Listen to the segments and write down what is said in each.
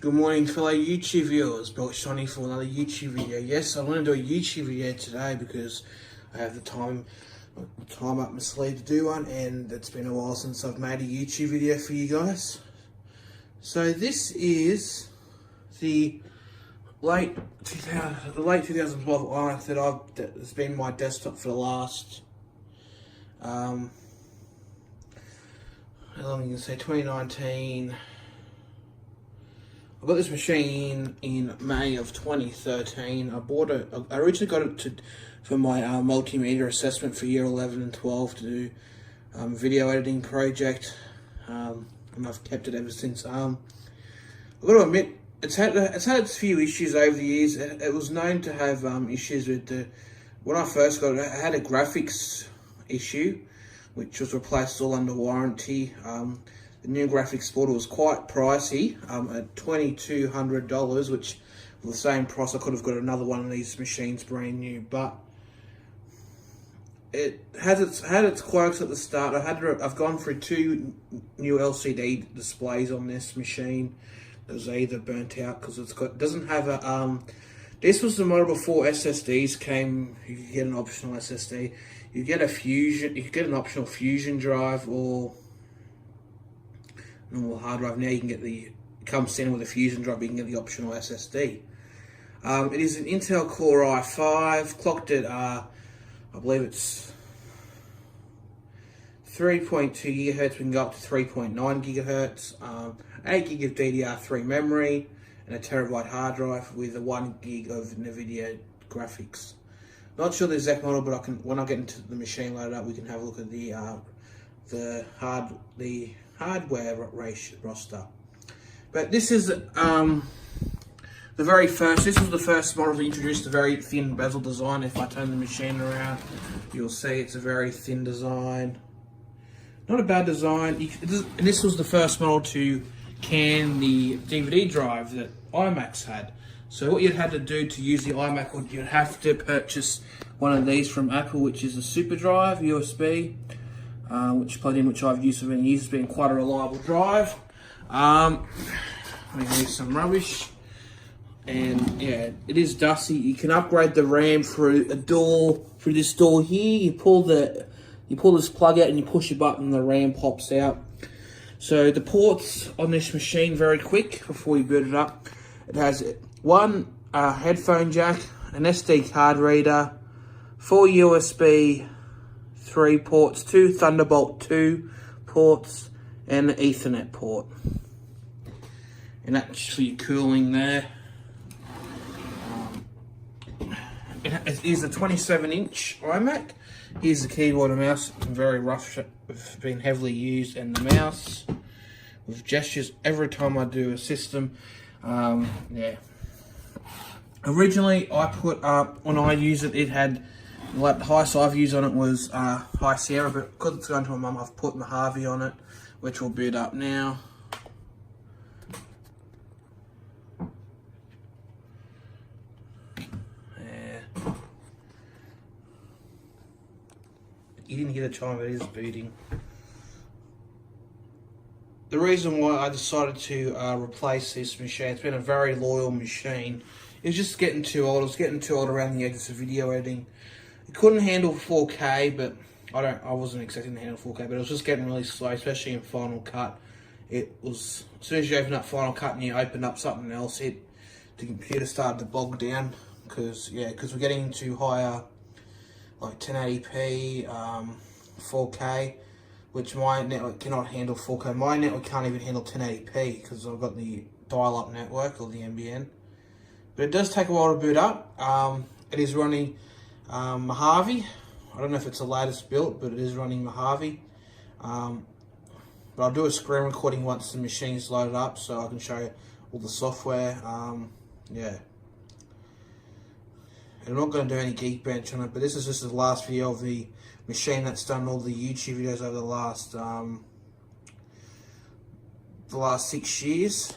Good morning, fellow YouTube viewers. Belt Shiny for another YouTube video. Yes, I want to do a YouTube video today because I have the time up my sleeve to do one, and it's been a while since I've made a YouTube video for you guys. So this is the late 2012 iMac that's been my desktop for the last how long you can say 2019. I got this machine in May of 2013. I originally got it for my multimedia assessment for year 11 and 12 to do video editing project, and I've kept it ever since. I've got to admit, it's had its few issues over the years. It was known to have issues with when I first got it. It had a graphics issue, which was replaced all under warranty. The new graphics board was quite pricey, at $2,200, which for the same price I could have got another one of these machines brand new. But it had its quirks at the start. I've gone through two new LCD displays on this machine. Those are either burnt out because it doesn't have a this was the model before SSDs came. You could get an optional SSD. You get an optional Fusion drive or normal hard drive. Now you can get it comes standard with a Fusion drive, you can get the optional SSD. It is an Intel Core i5, clocked at I believe it's 3.2 gigahertz. We can go up to 3.9 gigahertz. 8 gig of DDR3 memory and a terabyte hard drive with a 1 gig of NVIDIA graphics. Not sure the exact model, but when I get into the machine loaded up, we can have a look at the hardware roster. But this is this was the first model to introduce the very thin bezel design. If I turn the machine around, you'll see it's a very thin design. Not a bad design. And this was the first model to can the DVD drive that iMacs had. So what you'd had to do to use the iMac, you'd have to purchase one of these from Apple, which is a super drive, USB, which I've used for many years. It's been quite a reliable drive. Let me use some rubbish. And yeah, it is dusty. You can upgrade the RAM through this door here. You pull this plug out and you push a button, the RAM pops out. So the ports on this machine, very quick before you boot it up. It has one headphone jack, an SD card reader, 4 USB 3 ports, 2 Thunderbolt 2 ports, and an Ethernet port. And that's for your cooling there. It is a 27-inch iMac. Here's the keyboard and mouse. It's very rough, it's been heavily used, and the mouse with gestures every time I do a system. Yeah. Originally, I put when I use it, it had like the highest I've used on it was High Sierra, but because it's going to my mum, I've put Mojave on it, which will boot up now. You didn't hear the chime, but it is booting. The reason why I decided to replace this machine, it's been a very loyal machine. It was just getting too old. It was getting too old around the edges of video editing. It couldn't handle 4K, but I wasn't expecting to handle 4K, but it was just getting really slow, especially in Final Cut. It was, as soon as you open up Final Cut and you opened up something else, the computer started to bog down because we're getting into higher, like 1080p, 4K, which my network cannot handle 4K. My network can't even handle 1080p because I've got the dial-up network or the NBN. But it does take a while to boot up. It is running Mojave. I don't know if it's the latest build, but it is running Mojave. But I'll do a screen recording once the machine's loaded up so I can show you all the software. Yeah. I'm not going to do any Geekbench on it, but this is just the last video of the machine that's done all the YouTube videos over the last 6 years.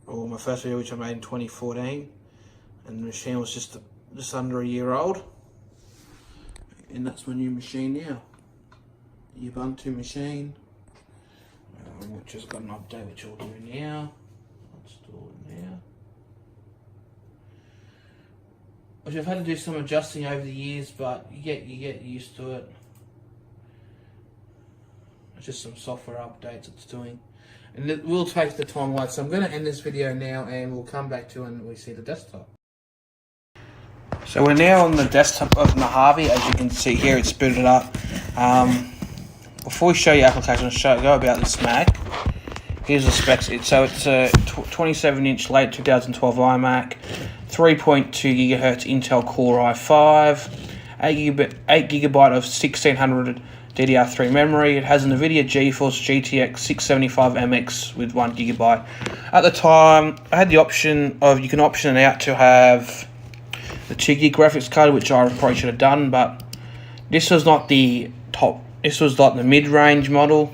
Or my first video, which I made in 2014, and the machine was just under a year old. And that's my new machine now, the Ubuntu machine, which has got an update, which I'll do now. install it now. Which I've had to do some adjusting over the years, but you get used to it. It's just some software updates it's doing. And it will take the time away. So I'm going to end this video now and we'll come back to when we see the desktop. So we're now on the desktop of Mojave. As you can see here, it's booted up. Before we show you applications, go about this Mac. Here's the specs. So it's a 27-inch late 2012 iMac, 3.2 GHz Intel Core i5, 8 GB of 1600 DDR3 memory. It has an NVIDIA GeForce GTX 675 MX with 1 GB. At the time, I had the option of, you can option it out to have the 2 GB graphics card, which I probably should have done, but this was not the top. This was like the mid-range model.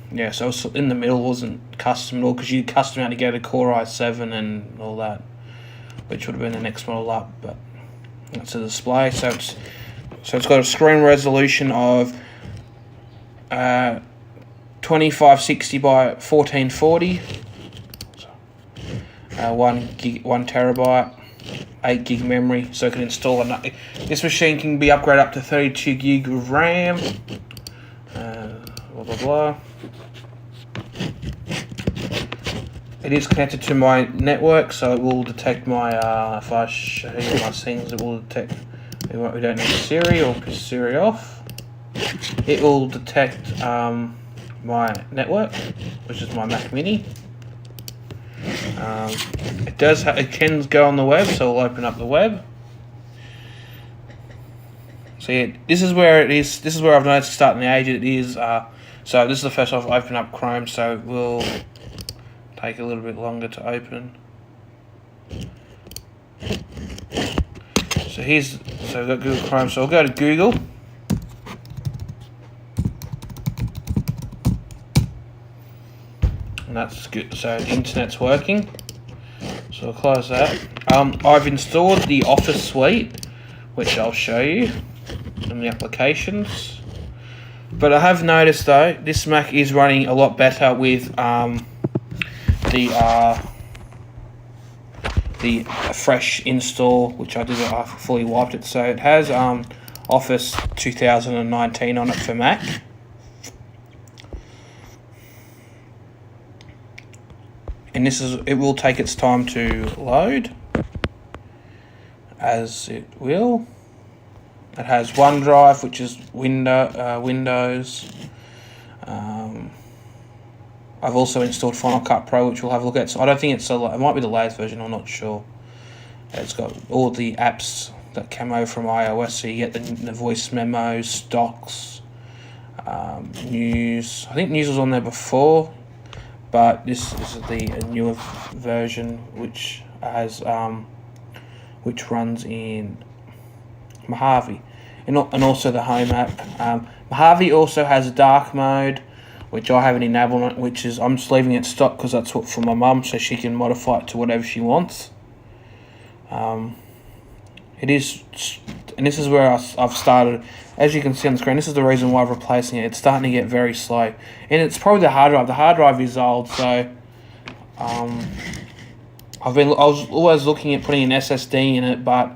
Yeah, so it was in the middle, wasn't custom at all, because you custom out to get a Core i7 and all that, which would have been the next model up, but that's a display. So it's got a screen resolution of 2560 by 1440, 1 terabyte, 8 gig memory, so it can install another. This machine can be upgraded up to 32 gig of RAM. Blah blah blah. It is connected to my network, so it will detect my. If I show you my settings, it will detect. We don't need Siri or piss Siri off. It will detect my network, which is my Mac Mini. It can go on the web, so we'll open up the web. So yeah, this is where it is. This is where I've noticed starting the age. It is. So this is the first time I've opened up Chrome, so it will take a little bit longer to open. So we've got Google Chrome. So I'll go to Google. And that's good. So the internet's working. So I'll close that. I've installed the Office suite, which I'll show you in the applications. But I have noticed though, this Mac is running a lot better with the fresh install, which I did. I fully wiped it, so it has Office 2019 on it for Mac. And it will take its time to load, as it will. It has OneDrive, which is Windows. I've also installed Final Cut Pro, which we'll have a look at. So I don't think it might be the latest version, I'm not sure. It's got all the apps that came over from iOS, so you get the voice memos, stocks, news. I think news was on there before, but this is the newer version, which runs in Mojave, and also the Home app. Mojave also has a dark mode, which I haven't enabled, which is I'm just leaving it stock because that's what for my mum, so she can modify it to whatever she wants. It is, and this is where I've started. As you can see on the screen, this is the reason why I'm replacing it. It's starting to get very slow, and it's probably the hard drive. The hard drive is old, so I was always looking at putting an SSD in it, but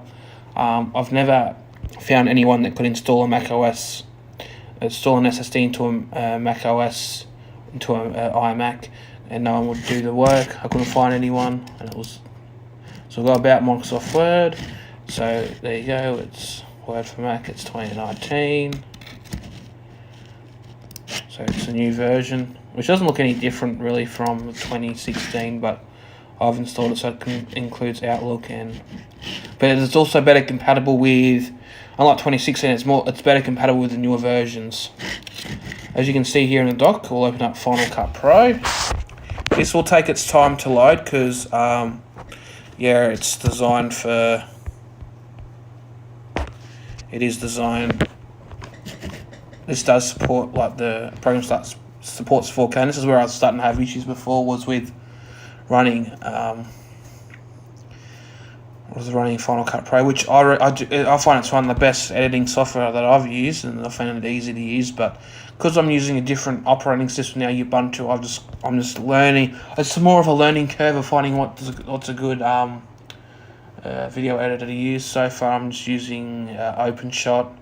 I've never found anyone that could install a Mac OS, install an SSD into a Mac OS, into an iMac, and no one would do the work. I couldn't find anyone, and it was. So we'll go about Microsoft Word. So there you go. It's Word for Mac. It's 2019. So it's a new version, which doesn't look any different really from 2016, but I've installed it so it includes Outlook but it's also better compatible with, unlike 2016, it's better compatible with the newer versions. As you can see here in the dock, we'll open up Final Cut Pro. This will take its time to load because, it's designed for. It is designed. This does support, like the program supports 4K. And this is where I was starting to have issues before, was with running Final Cut Pro, which I find it's one of the best editing software that I've used, and I found it easy to use. But because I'm using a different operating system now, Ubuntu. I'm just learning. It's more of a learning curve of finding what's a good video editor to use. So far, I'm just using OpenShot.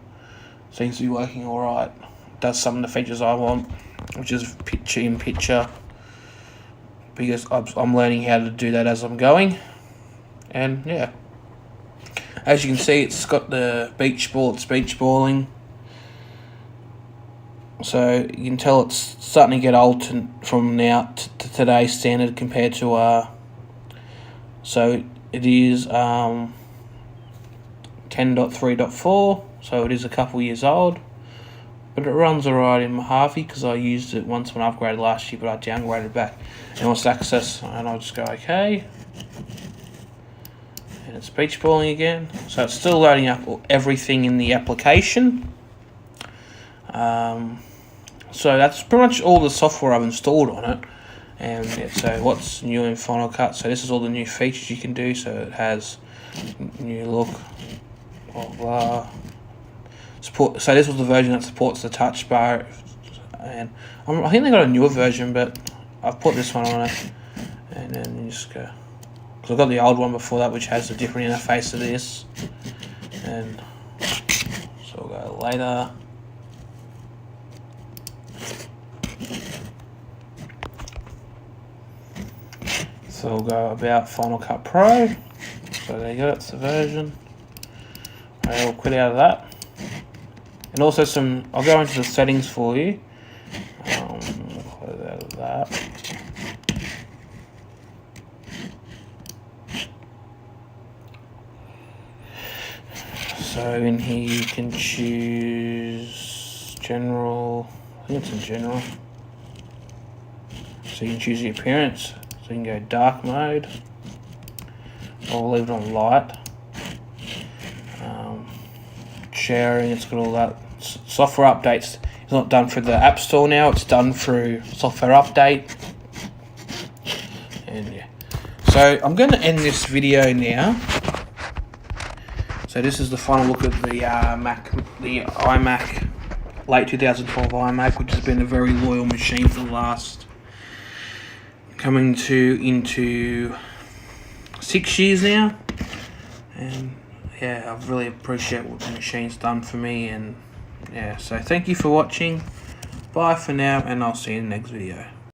Seems to be working all right. Does some of the features I want, which is picture in picture. Because I'm learning how to do that as I'm going, and yeah. As you can see, it's got the beach ball. It's beach balling. So you can tell it's starting to get old from now to today's standard compared to so it is 10.3.4, so it is a couple years old, but it runs alright in Mojave because I used it once when I upgraded last year, but I downgraded back and wants access, and I'll just go okay, and it's beach balling again. So it's still loading up everything in the application. So that's pretty much all the software I've installed on it. And yeah, so what's new in Final Cut? So this is all the new features you can do. So it has new look, blah blah. Support. So this was the version that supports the touch bar, and I think they got a newer version, but I've put this one on it. And then you just go, because I've got the old one before that, which has a different interface to this. And so we'll go later. So we'll go about Final Cut Pro. So there you go, that's the version. Okay, we'll quit out of that. And also I'll go into the settings for you. Close out of that. So in here you can choose general, I think it's in general. So you can choose the appearance. So you can go dark mode, or leave it on light. Sharing, it's got all that. Software updates, it's not done through the App Store now, it's done through Software Update. And yeah. So I'm going to end this video now. So this is the final look at the iMac, late 2012 iMac, which has been a very loyal machine for the last coming into 6 years now, and yeah, I really appreciate what the machine's done for me. And yeah, so thank you for watching, bye for now, and I'll see you in the next video.